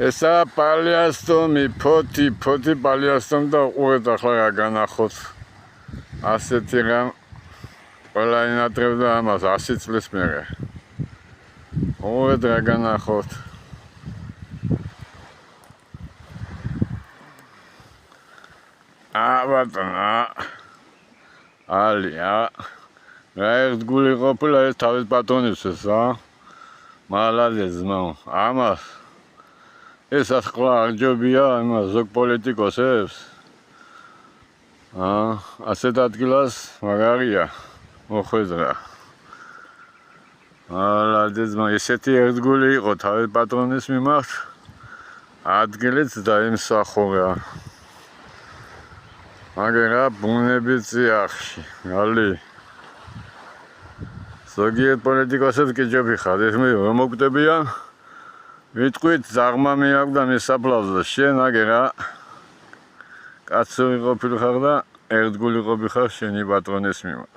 ესა პალიასტომი, ფოთი პალიასტომ და უყურეთ ახლა რა განახოთ. ასეთი რამ ყველა ინატრებდა ამას 100 წლის მერე. უყურეთ რა განახოთ. ბატონო. ალია. რა ერთგული ყოფილა ეს თავის ბატონის ესა. მალაძეს ძმაო. ამას ეს ახლა არჯობია იმას ზოგ პოლიტიკოსებს. ასეთ ადგილას მაგარია მოხვედრა. მალაძეს ძმა ესეთი ერთგული იყო თავის პატრონის მიმართ. ადგილიც დაიმსახურა. მაგერა ბუნების წიაღში, გალი. ზოგიერთ პოლიტიკოსებს კი ჯობი ხარ, ეს მე რომ მოგკვდებიან. ვიტყვით ზაღმა მიაქვს მის საფლავზე, შენ აგერა კაცი ყოფილი ხარ და ერთგული ყოფილი ხარ შენი პატრონის მიმართ.